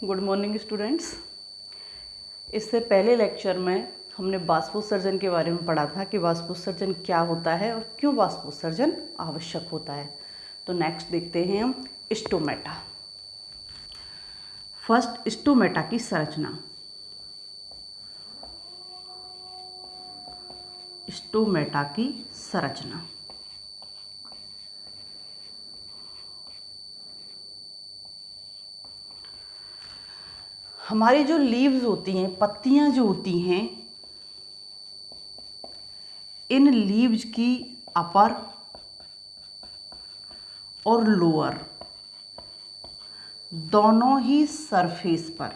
Good morning students. इससे पहले lecture में हमने वाष्पोत्सर्जन के बारे में पढ़ा था कि वाष्पोत्सर्जन क्या होता है और क्यों वाष्पोत्सर्जन आवश्यक होता है। तो नेक्स्ट देखते हैं हम स्टोमेटा। फर्स्ट, स्टोमेटा की संरचना। स्टोमेटा की संरचना हमारी जो लीव्स होती हैं, पत्तियां जो होती हैं, इन लीव्स की अपर और लोअर दोनों ही सरफेस पर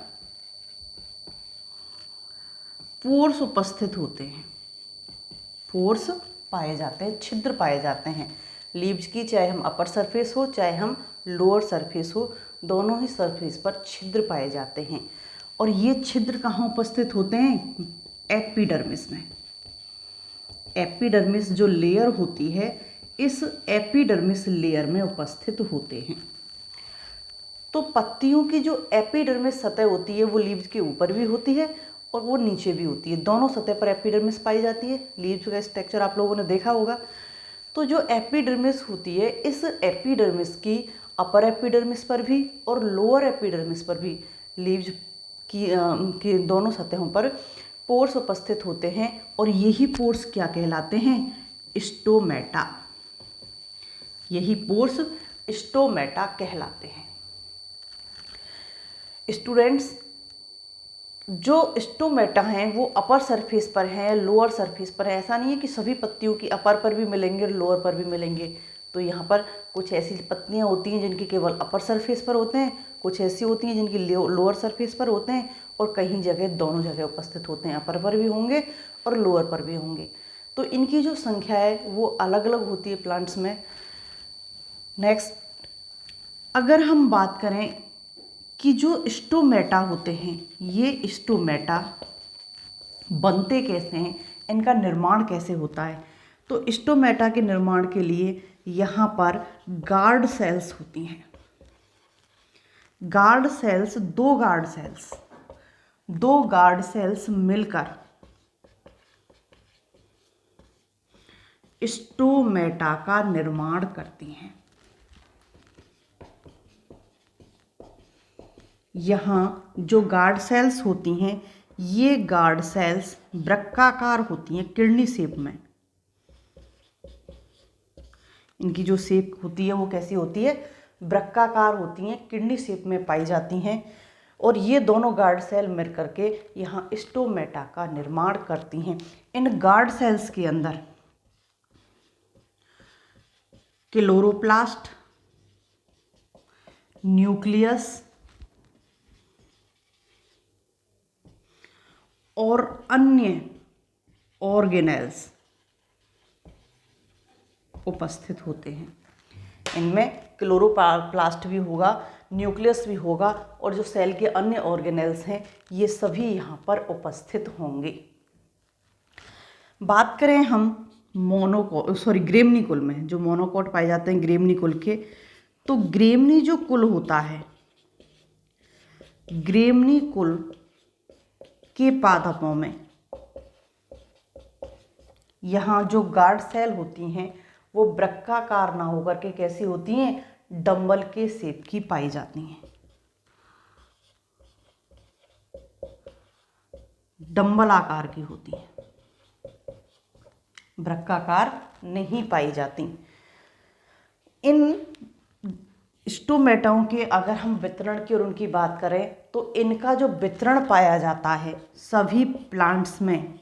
पोर्स उपस्थित होते हैं। पोर्स पाए जाते हैं, छिद्र पाए जाते हैं लीव्स की, चाहे हम अपर सरफेस हो चाहे हम लोअर सरफेस हो, दोनों ही सरफेस पर छिद्र पाए जाते हैं। और ये छिद्र कहाँ उपस्थित होते हैं? एपिडर्मिस में। एपिडर्मिस जो लेयर होती है, इस एपिडर्मिस लेयर में उपस्थित होते हैं। तो पत्तियों की जो एपिडर्मिस सतह होती है वो लीव्स के ऊपर भी होती है और वो नीचे भी होती है। दोनों सतह पर एपिडर्मिस पाई जाती है। लीव्स का स्ट्रक्चर आप लोगों ने देखा होगा। तो जो एपिडर्मिस होती है, इस एपिडर्मिस की अपर एपिडर्मिस पर भी और लोअर एपिडर्मिस पर भी लीव्स की दोनों सतहों पर पोर्स उपस्थित होते हैं। और यही पोर्स क्या कहलाते हैं? स्टोमेटा। यही पोर्स स्टोमेटा कहलाते हैं। स्टूडेंट्स, जो स्टोमेटा हैं वो अपर सरफेस पर हैं, लोअर सरफेस पर है। ऐसा नहीं है कि सभी पत्तियों की अपर पर भी मिलेंगे और लोअर पर भी मिलेंगे। तो यहाँ पर कुछ ऐसी पत्तियाँ होती हैं जिनकी केवल अपर सरफेस पर होते हैं, कुछ ऐसी होती हैं जिनकी लोअर सरफेस पर होते हैं, और कहीं जगह दोनों जगह उपस्थित होते हैं, अपर पर भी होंगे और लोअर पर भी होंगे। तो इनकी जो संख्या है वो अलग अलग होती है प्लांट्स में। नेक्स्ट, अगर हम बात करें कि जो स्टोमेटा होते हैं, ये स्टोमेटा बनते कैसे हैं, इनका निर्माण कैसे होता है? तो स्टोमेटा के निर्माण के लिए यहाँ पर गार्ड सेल्स होती हैं। गार्ड सेल्स, दो गार्ड सेल्स मिलकर स्टोमेटा का निर्माण करती हैं। यहाँ जो गार्ड सेल्स होती हैं, ये गार्ड सेल्स वृक्काकार होती हैं, किडनी शेप में। इनकी जो शेप होती है वो कैसी होती है? वृक्काकार होती हैं, किडनी शेप में पाई जाती हैं। और ये दोनों गार्ड सेल मिल करके यहाँ स्टोमेटा का निर्माण करती हैं। इन गार्ड सेल्स के अंदर क्लोरोप्लास्ट, न्यूक्लियस और अन्य ऑर्गेनेल्स उपस्थित होते हैं। इनमें क्लोरोप्लास्ट भी होगा, न्यूक्लियस भी होगा, और जो सेल के अन्य ऑर्गेनेल्स हैं ये सभी यहाँ पर उपस्थित होंगे। बात करें हम ग्रेमनी कुल में, जो मोनोकोट पाए जाते हैं ग्रेमनी कुल के, तो ग्रेमनी जो कुल होता है, ग्रेमनी कुल के पादपों में यहाँ जो गार्ड सेल होती हैं वो वृक्काकार ना होकर के कैसी होती हैं? डंबल के शेप की पाई जाती हैं। डंबल आकार की होती हैं, वृक्काकार नहीं पाई जाती। इन स्टोमेटाओं के अगर हम वितरण की और उनकी बात करें तो इनका जो वितरण पाया जाता है सभी प्लांट्स में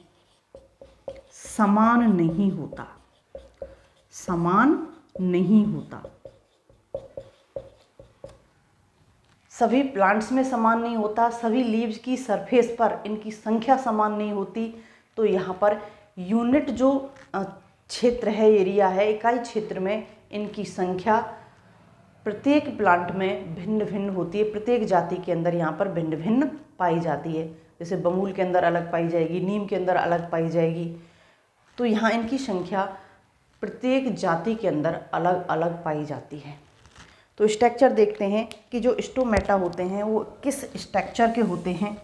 समान नहीं होता। सभी प्लांट्स में समान नहीं होता, सभी लीव्स की सरफेस पर इनकी संख्या समान नहीं होती। तो यहाँ पर यूनिट जो क्षेत्र है, एरिया है, इकाई क्षेत्र में इनकी संख्या प्रत्येक प्लांट में भिन्न भिन्न होती है। प्रत्येक जाति के अंदर यहाँ पर भिन्न भिन्न पाई जाती है। जैसे बमूल के अंदर अलग पाई जाएगी, नीम के अंदर अलग पाई जाएगी। तो यहाँ इनकी संख्या प्रत्येक जाति के अंदर अलग अलग पाई जाती है। तो स्ट्रक्चर देखते हैं कि जो स्टोमेटा होते हैं वो किस स्ट्रक्चर के होते हैं।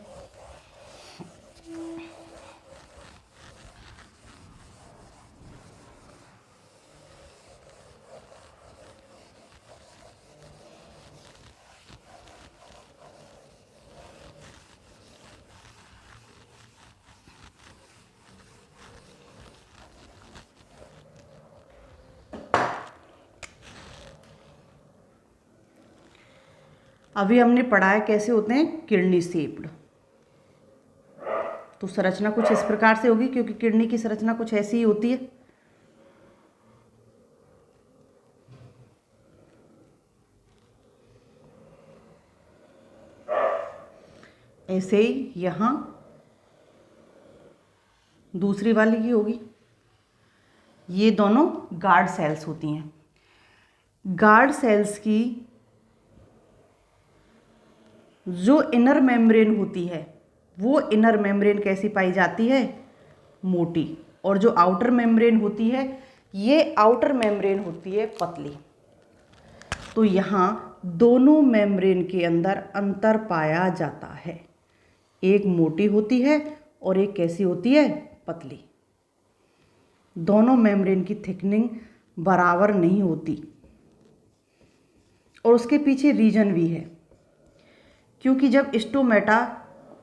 अभी हमने पढ़ा है कैसे होते हैं, किडनी शेप्ड। तो संरचना कुछ इस प्रकार से होगी, क्योंकि किडनी की संरचना कुछ ऐसी ही होती है। ऐसे ही यहाँ दूसरी वाली की होगी। ये दोनों गार्ड सेल्स होती हैं। गार्ड सेल्स की जो इनर मेम्ब्रेन होती है वो इनर मेम्ब्रेन कैसी पाई जाती है, मोटी। और जो आउटर मेम्ब्रेन होती है, ये आउटर मेम्ब्रेन होती है पतली। तो यहाँ दोनों मेम्ब्रेन के अंदर अंतर पाया जाता है, एक मोटी होती है और एक कैसी होती है, पतली। दोनों मेम्ब्रेन की थिकनिंग बराबर नहीं होती। और उसके पीछे रीजन भी है, क्योंकि जब स्टोमेटा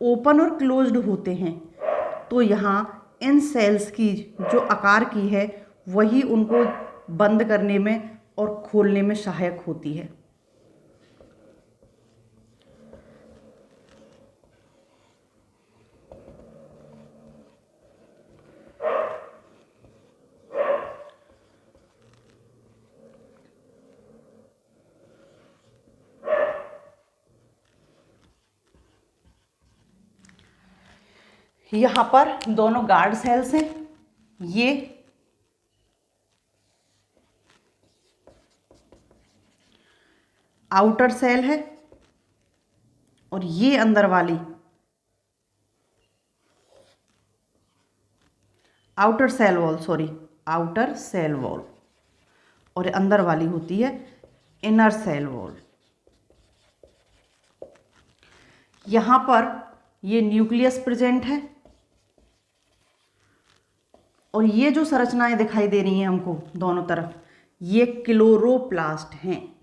ओपन और क्लोज्ड होते हैं तो यहाँ इन सेल्स की जो आकार की है वही उनको बंद करने में और खोलने में सहायक होती है। यहाँ पर दोनों गार्ड सेल्स हैं, ये आउटर सेल है और ये अंदर वाली आउटर सेल वॉल, और अंदर वाली होती है इनर सेल वॉल। यहाँ पर ये न्यूक्लियस प्रेजेंट है और ये जो संरचनाएं दिखाई दे रही हैं हमको दोनों तरफ, ये क्लोरोप्लास्ट हैं।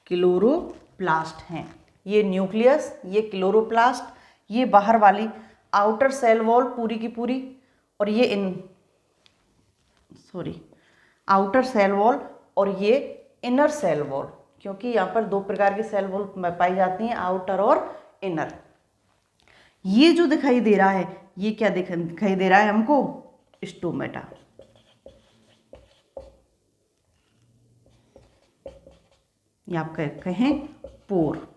क्लोरोप्लास्ट हैं, ये न्यूक्लियस, ये क्लोरोप्लास्ट, ये बाहर वाली आउटर सेल वॉल पूरी की पूरी, और ये आउटर सेल वॉल और ये इनर सेल वॉल, क्योंकि यहाँ पर दो प्रकार की सेल वॉल पाई जाती हैं, आउटर और इनर। ये जो दिखाई दे रहा है, ये क्या दिखाई दे रहा है हमको, स्टोमेटा। ये आप कहें पोर।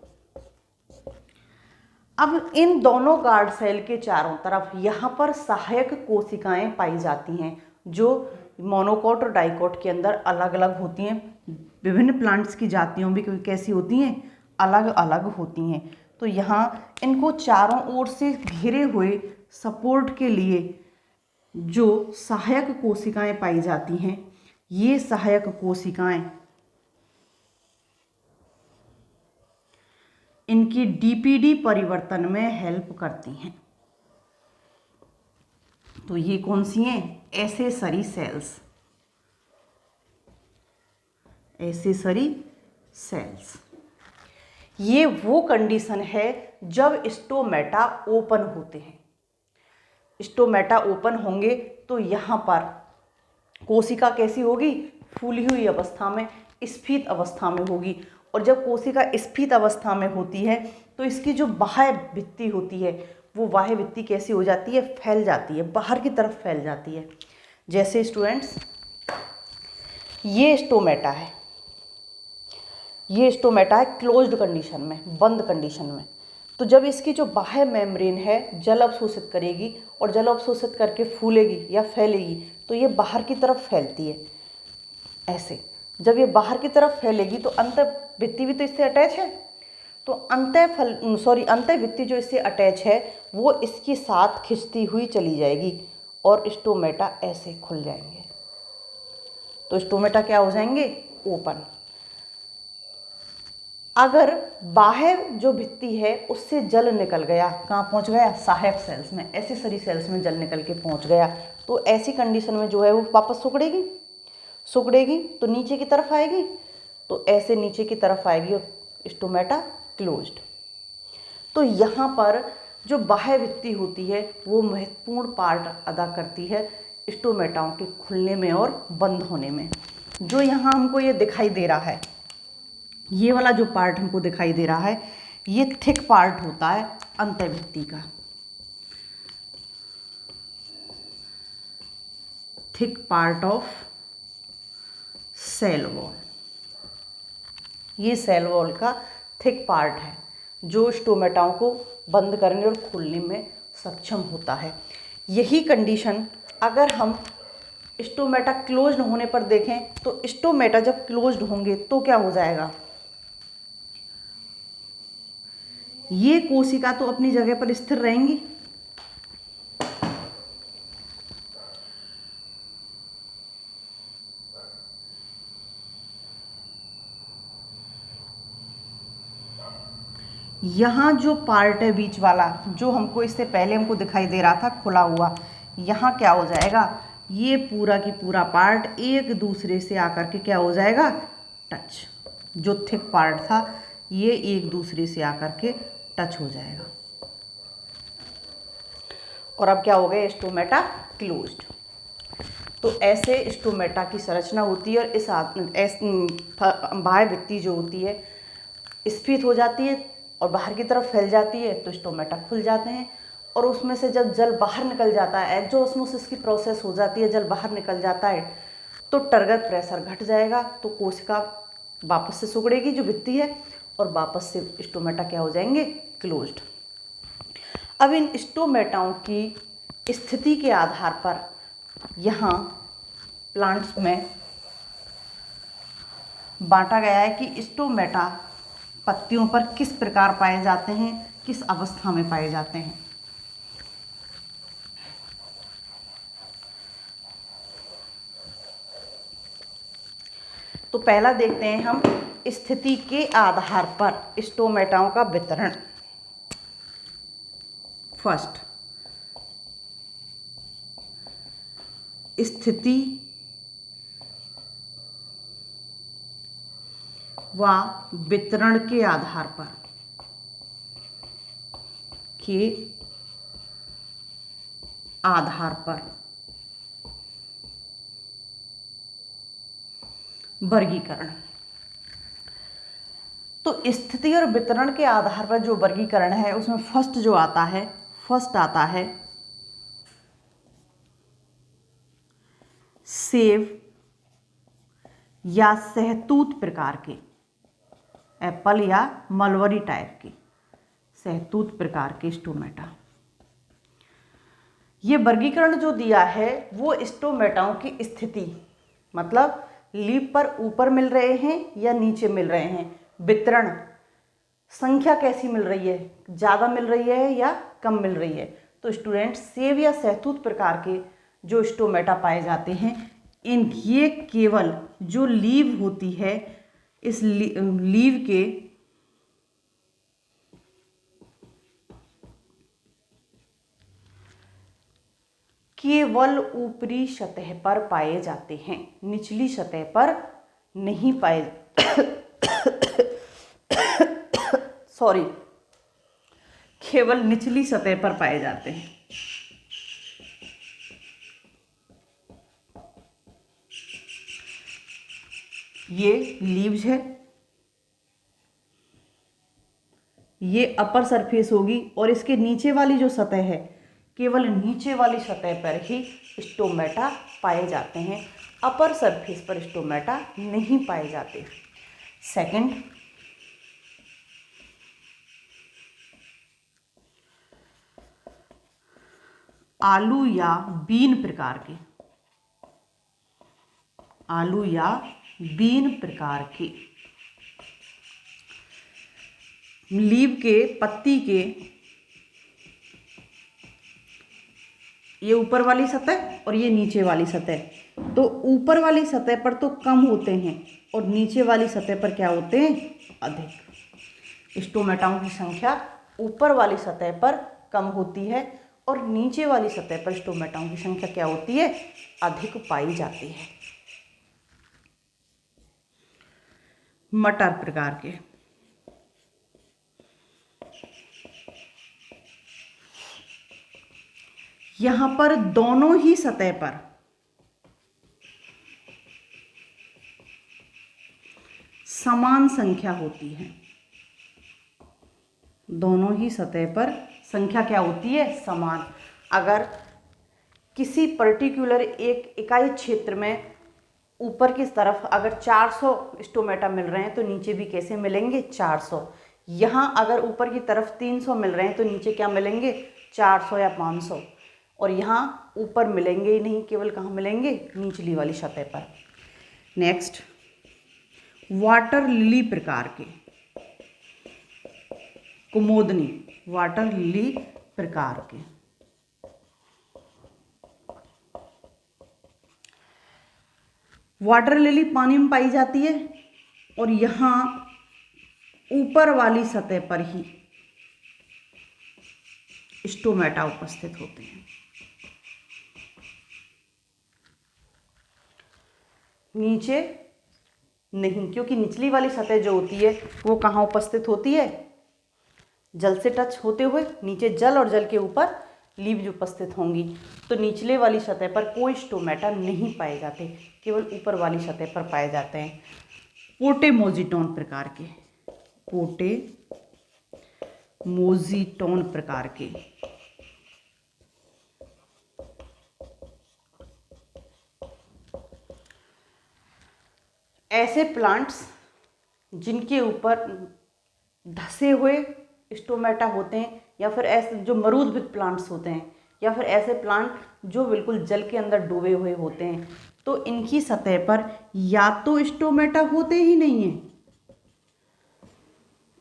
अब इन दोनों गार्ड सेल के चारों तरफ यहाँ पर सहायक कोशिकाएं पाई जाती हैं, जो मोनोकोट और डाइकोट के अंदर अलग अलग होती हैं। विभिन्न प्लांट्स की जातियों भी कैसी होती हैं, अलग अलग होती हैं। तो यहाँ इनको चारों ओर से घिरे हुए सपोर्ट के लिए जो सहायक कोशिकाएं पाई जाती हैं, ये सहायक कोशिकाएं इनकी डीपीडी परिवर्तन में हेल्प करती हैं। तो ये कौन सी हैं, एसेसरी सेल्स। ये वो कंडीशन है जब स्टोमेटा ओपन होते हैं। स्टोमेटा ओपन होंगे तो यहाँ पर कोशिका कैसी होगी, फूली हुई अवस्था में, स्फीत अवस्था में होगी। और जब कोशिका स्फीत अवस्था में होती है तो इसकी जो बाह्य भित्ति होती है वो बाह्य भित्ति कैसी हो जाती है, फैल जाती है, बाहर की तरफ फैल जाती है। जैसे स्टूडेंट्स, ये स्टोमेटा है, ये स्टोमेटा है क्लोज्ड कंडीशन में, बंद कंडीशन में। तो जब इसकी जो बाह्य मेम्ब्रेन है जल अवशोषित करेगी और जल अवशोषित करके फूलेगी या फैलेगी, तो ये बाहर की तरफ फैलती है ऐसे। जब ये बाहर की तरफ फैलेगी तो अंतःभित्ति भी तो इससे अटैच है, तो अंतःभित्ति जो इससे अटैच है वो इसके साथ खिंचती हुई चली जाएगी और स्टोमेटा ऐसे खुल जाएंगे। तो स्टोमेटा क्या हो जाएंगे, ओपन। अगर बाह्य जो भित्ति है उससे जल निकल गया, कहाँ पहुँच गया, सहायक सेल्स में, एक्सेसरी सेल्स में जल निकल के पहुँच गया, तो ऐसी कंडीशन में जो है वो वापस सिकुड़ेगी तो नीचे की तरफ आएगी, तो ऐसे नीचे की तरफ आएगी और स्टोमेटा क्लोज्ड। तो यहाँ पर जो बाह्य भित्ति होती है वो महत्वपूर्ण पार्ट अदा करती है स्टोमेटाओं के खुलने में और बंद होने में। जो यहाँ हमको ये दिखाई दे रहा है, ये वाला जो पार्ट हमको दिखाई दे रहा है, ये थिक पार्ट होता है अंतःभित्ति का, thick part of cell wall. ये सेल वॉल का थिक पार्ट है जो स्टोमेटाओं को बंद करने और खोलने में सक्षम होता है। यही कंडीशन अगर हम स्टोमेटा क्लोज्ड होने पर देखें, तो स्टोमेटा जब क्लोज्ड होंगे तो क्या हो जाएगा, ये कोशिका तो अपनी जगह पर स्थिर रहेंगी, यहाँ जो पार्ट है बीच वाला, जो हमको इससे पहले हमको दिखाई दे रहा था खुला हुआ, यहाँ क्या हो जाएगा, ये पूरा की पूरा पार्ट एक दूसरे से आकर के क्या हो जाएगा, टच। जो थिक पार्ट था ये एक दूसरे से आकर के टच हो जाएगा, और अब क्या हो गया, स्टोमेटा क्लोज्ड। तो ऐसे स्टोमेटा की संरचना होती है, और इस बाह्य भित्ति जो होती है स्फीत हो जाती है और बाहर की तरफ फैल जाती है, तो स्टोमेटा खुल जाते हैं, और उसमें से जब जल बाहर निकल जाता है, एंजियोस्मोसिस की प्रोसेस हो जाती है, जल बाहर निकल जाता है, तो टर्गर प्रेशर घट जाएगा, तो कोशिका वापस से सिकुड़ेगी जो भित्ति है, और वापस से स्टोमेटा क्या हो जाएंगे, क्लोज्ड। अब इन स्टोमेटाओं की स्थिति के आधार पर यहाँ प्लांट्स में बांटा गया है कि स्टोमेटा पत्तियों पर किस प्रकार पाए जाते हैं, किस अवस्था में पाए जाते हैं। तो पहला देखते हैं हम स्थिति के आधार पर स्टोमेटाओं का वितरण। फर्स्ट, स्थिति व वितरण के आधार पर वर्गीकरण। तो स्थिति और वितरण के आधार पर जो वर्गीकरण है उसमें फर्स्ट आता है सेब या सहतूत प्रकार के, एप्पल या मलबरी टाइप के सहतूत प्रकार के स्टोमेटा। ये वर्गीकरण जो दिया है वो स्टोमेटाओं की स्थिति, मतलब लीफ पर ऊपर मिल रहे हैं या नीचे मिल रहे हैं, वितरण संख्या कैसी मिल रही है, ज़्यादा मिल रही है या कम मिल रही है। तो स्टूडेंट, सेब या सहतूत प्रकार के जो स्टोमेटा पाए जाते हैं, ये केवल जो लीव होती है, इस लीव के केवल ऊपरी सतह पर पाए जाते हैं, निचली सतह पर नहीं पाए केवल निचली सतह पर पाए जाते हैं। ये लीव्स है, ये अपर सरफेस होगी, और इसके नीचे वाली जो सतह है, केवल नीचे वाली सतह पर ही स्टोमेटा पाए जाते हैं, अपर सरफेस पर स्टोमेटा नहीं पाए जाते। सेकंड, आलू या बीन प्रकार के लीव के पत्ती के, ये ऊपर वाली सतह और ये नीचे वाली सतह, तो ऊपर वाली सतह पर तो कम होते हैं और नीचे वाली सतह पर क्या होते हैं, अधिक। स्टोमेटाओं की संख्या ऊपर वाली सतह पर कम होती है और नीचे वाली सतह पर स्टोमेटाओं की संख्या क्या होती है, अधिक पाई जाती है। मटर प्रकार के, यहां पर दोनों ही सतह पर समान संख्या होती है। दोनों ही सतह पर संख्या क्या होती है, समान। अगर किसी पर्टिकुलर एक इकाई क्षेत्र में ऊपर की तरफ अगर 400 स्टोमेटा मिल रहे हैं तो नीचे भी कैसे मिलेंगे, 400। यहाँ अगर ऊपर की तरफ 300 मिल रहे हैं तो नीचे क्या मिलेंगे, 400 या 500। और यहाँ ऊपर मिलेंगे ही नहीं, केवल कहाँ मिलेंगे, निचली वाली सतह पर। नेक्स्ट, वाटर लिली प्रकार के, कुमोदनी, वाटर लिली प्रकार के। वाटर लिली पानी में पाई जाती है और यहाँ ऊपर वाली सतह पर ही स्टोमेटा उपस्थित होते हैं। नीचे नहीं, क्योंकि निचली वाली सतह जो होती है वो कहाँ उपस्थित होती है, जल से टच होते हुए। नीचे जल और जल के ऊपर लीव्स उपस्थित होंगी। तो निचले वाली सतह पर कोई स्टोमेटा नहीं पाए जाते, केवल ऊपर वाली सतह पर पाए जाते हैं। पोटेमोजिटोन प्रकार के, पोटेमोजिटोन प्रकार के, ऐसे प्लांट्स जिनके ऊपर धसे हुए स्टोमेटा होते हैं, या फिर ऐसे जो मरूदभित प्लांट्स होते हैं, या फिर ऐसे प्लांट जो बिल्कुल जल के अंदर डूबे हुए होते हैं, तो इनकी सतह पर या तो स्टोमेटा होते ही नहीं है,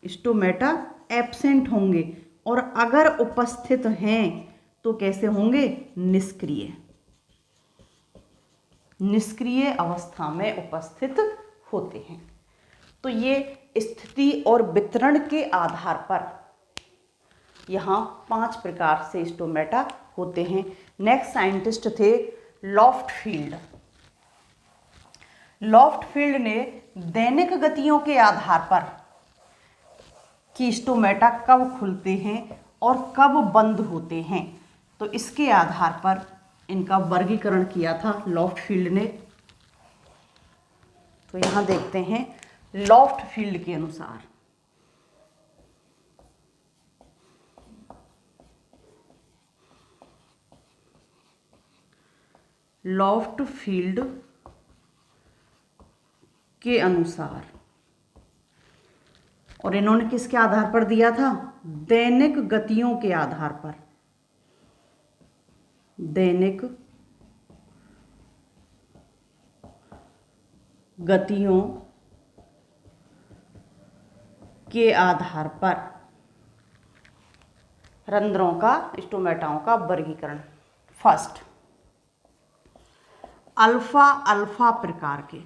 स्टोमेटा एब्सेंट होंगे, और अगर उपस्थित हैं तो कैसे होंगे, निष्क्रिय, निष्क्रिय अवस्था में उपस्थित होते हैं। तो ये स्थिति और वितरण के आधार पर यहाँ 5 प्रकार से स्टोमेटा होते हैं। नेक्स्ट साइंटिस्ट थे लॉफ्टफील्ड। लॉफ्टफील्ड ने दैनिक गतियों के आधार पर कि स्टोमेटा कब खुलते हैं और कब बंद होते हैं, तो इसके आधार पर इनका वर्गीकरण किया था लॉफ्टफील्ड ने। तो यहाँ देखते हैं लॉफ्टफील्ड के अनुसार, लॉफ्टफील्ड के अनुसार, और इन्होंने किसके आधार पर दिया था, दैनिक गतियों के आधार पर, दैनिक गतियों के आधार पर रंध्रों का, स्टोमेटाओं का वर्गीकरण। फर्स्ट, अल्फा अल्फा प्रकार के,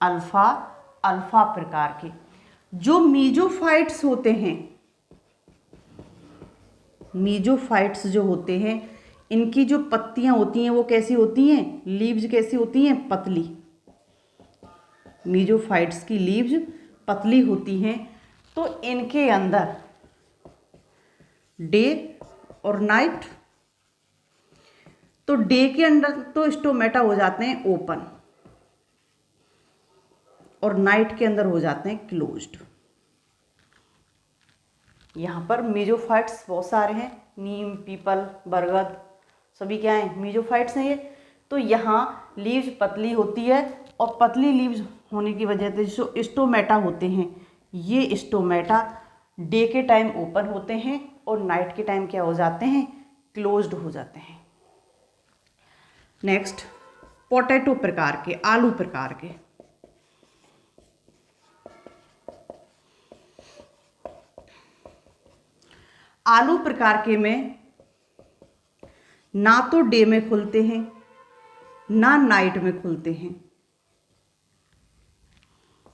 अल्फा अल्फा प्रकार के जो मीजोफाइट्स होते हैं, मीजोफाइट्स जो होते हैं, इनकी जो पत्तियां होती हैं वो कैसी होती हैं, लीव्स कैसी होती हैं, पतली। मीजोफाइट्स की लीव्स पतली होती हैं। तो इनके अंदर डे और नाइट, तो डे के अंदर तो स्टोमेटा हो जाते हैं ओपन और नाइट के अंदर हो जाते हैं क्लोज्ड। यहाँ पर मीजोफाइट्स बहुत सारे हैं, नीम, पीपल, बरगद, सभी क्या हैं, मीजोफाइट्स हैं ये। तो यहाँ लीव्स पतली होती है और पतली लीव्स होने की वजह से जो स्टोमेटा होते हैं, ये स्टोमेटा डे के टाइम ओपन होते हैं और नाइट के टाइम क्या हो जाते हैं, क्लोज्ड हो जाते हैं। नेक्स्ट, पोटैटो प्रकार के, आलू प्रकार के, आलू प्रकार के में ना तो डे में खुलते हैं ना नाइट में खुलते हैं,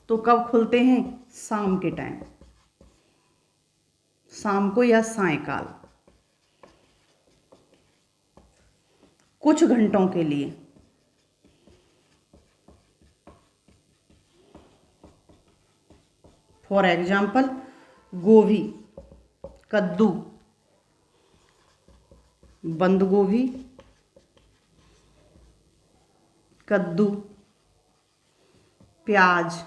तो कब खुलते हैं? शाम के टाइम, शाम को या सायंकाल, कुछ घंटों के लिए। फॉर एग्जाम्पल गोभी, कद्दू, बंद गोभी, कद्दू, प्याज।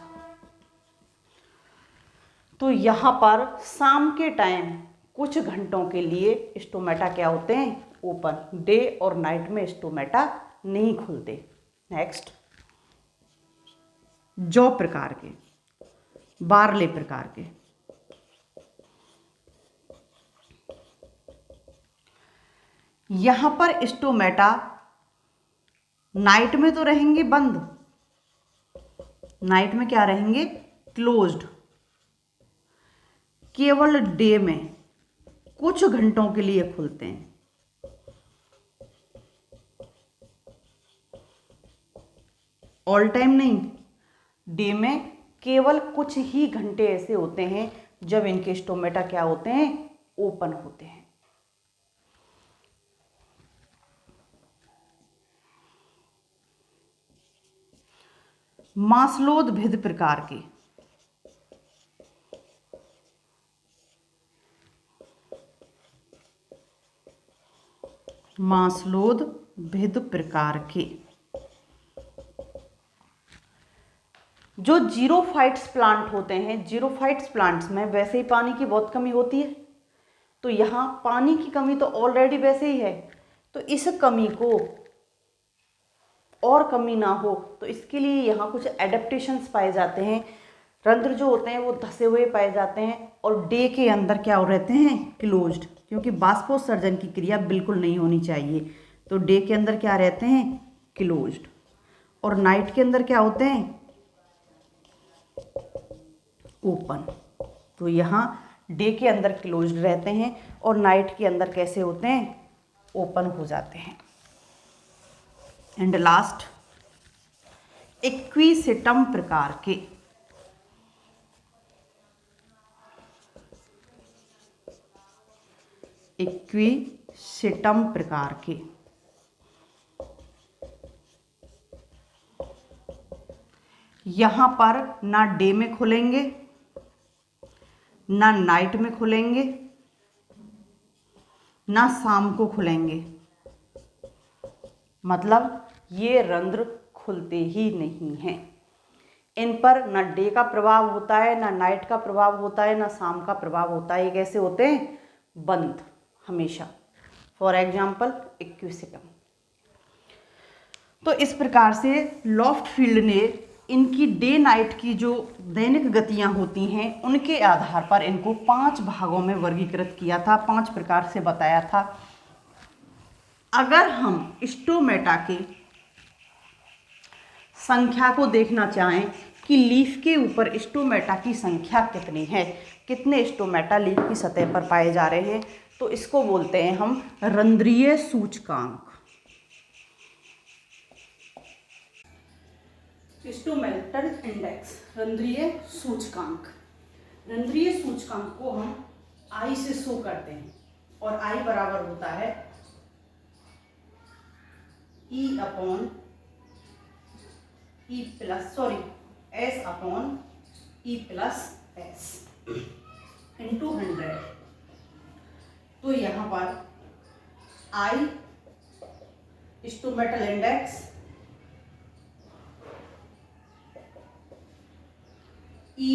तो यहाँ पर शाम के टाइम कुछ घंटों के लिए स्टोमेटा क्या होते हैं? ओपन। डे और नाइट में स्टोमेटा नहीं खुलते। नेक्स्ट, जौ प्रकार के, बार्ले प्रकार के। यहां पर स्टोमेटा नाइट में तो रहेंगे बंद, नाइट में क्या रहेंगे? क्लोज्ड। केवल डे में कुछ घंटों के लिए खुलते हैं। ऑल टाइम नहीं, डे में केवल कुछ ही घंटे ऐसे होते हैं जब इनके स्टोमेटा क्या होते हैं? ओपन होते हैं। मांसलोद प्रकार के, मांसलोद प्रकार के जो जीरोफाइट्स प्लांट होते हैं, जीरोफाइट्स प्लांट्स में वैसे ही पानी की बहुत कमी होती है, तो यहाँ पानी की कमी तो ऑलरेडी वैसे ही है, तो इस कमी को और कमी ना हो तो इसके लिए यहाँ कुछ एडेप्टेशंस पाए जाते हैं। रंध्र जो होते हैं वो धसे हुए पाए जाते हैं और डे के अंदर क्या हो रहते हैं? क्लोज्ड, क्योंकि बाष्पोत्सर्जन की क्रिया बिल्कुल नहीं होनी चाहिए। तो डे के अंदर क्या रहते हैं? क्लोज्ड। और नाइट के अंदर क्या होते हैं? ओपन। तो यहाँ डे के अंदर क्लोज्ड रहते हैं और नाइट के अंदर कैसे होते हैं? ओपन हो जाते हैं। एंड लास्ट, इक्विसेटम प्रकार के, इक्विसेटम प्रकार के यहां पर ना डे में खुलेंगे ना नाइट में खुलेंगे ना शाम को खुलेंगे, मतलब ये रंध्र खुलते ही नहीं हैं। इन पर ना डे का प्रभाव होता है, ना नाइट का प्रभाव होता है, ना शाम का प्रभाव होता है। ये कैसे होते हैं? बंद हमेशा। For example Equisetum. तो इस प्रकार से लॉफ्टफील्ड ने इनकी डे नाइट की जो दैनिक गतियां होती हैं उनके आधार पर इनको 5 भागों में वर्गीकृत किया था, 5 प्रकार से बताया था। अगर हम स्टोमेटा के संख्या को देखना चाहें कि लीफ के ऊपर स्टोमेटा की संख्या कितनी है, कितने स्टोमेटा लीफ की सतह पर पाए जा रहे हैं, तो इसको बोलते हैं हम रंध्रीय सूचकांक। स्टोमेटल इंडेक्स, रंध्रीय सूचकांक। रंध्रीय सूचकांक को हम आई से शो करते हैं और आई बराबर होता है E upon E plus S upon E plus S into 100। तो यहाँ पर I स्टोमेटल इंडेक्स, E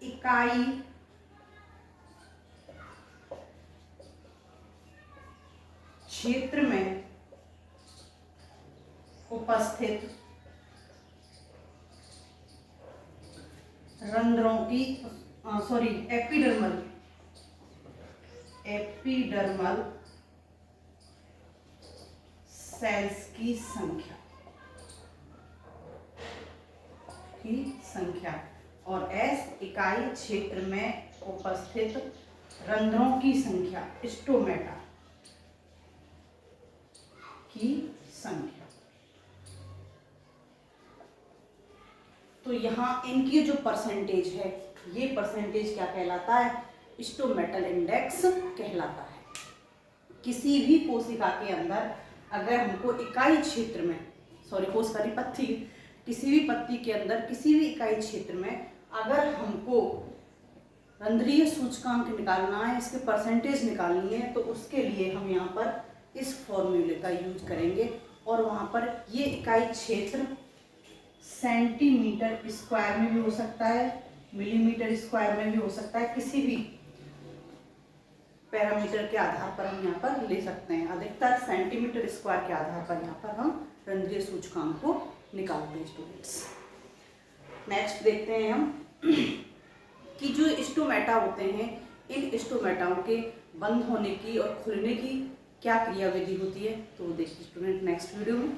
इकाई, क्षेत्र में उपस्थित रंध्रों की एपिडर्मल सेल्स की संख्या और S इकाई क्षेत्र में उपस्थित रंध्रों की संख्या, स्टोमेटा की संख्या। तो यहाँ इनकी जो परसेंटेज है, ये परसेंटेज क्या कहलाता है? स्टोमेटल इंडेक्स कहलाता है। किसी भी कोशिका के अंदर अगर हमको इकाई क्षेत्र में, कोशिका पत्ती, किसी भी पत्ती के अंदर किसी भी इकाई क्षेत्र में अगर हमको रंध्रीय सूचकांक निकालना है, इसके परसेंटेज निकालनी है, तो उसके लिए हम यहाँ पर इस फॉर्मूले का यूज करेंगे। और वहाँ पर ये इकाई क्षेत्र सेंटीमीटर स्क्वायर में भी हो सकता है, मिलीमीटर स्क्वायर में भी हो सकता है, किसी भी पैरामीटर के आधार पर हम यहाँ पर ले सकते हैं। अधिकतर सेंटीमीटर स्क्वायर के आधार पर यहाँ पर हम रंध्रीय सूचकांक को निकालते हैं स्टूडेंट्स। नेक्स्ट देखते हैं हम कि जो स्टोमेटा होते हैं, इन स्टोमेटाओं के बंद होने की और खुलने की क्या क्रियाविधि होती है, तो देखिए स्टूडेंट नेक्स्ट वीडियो में।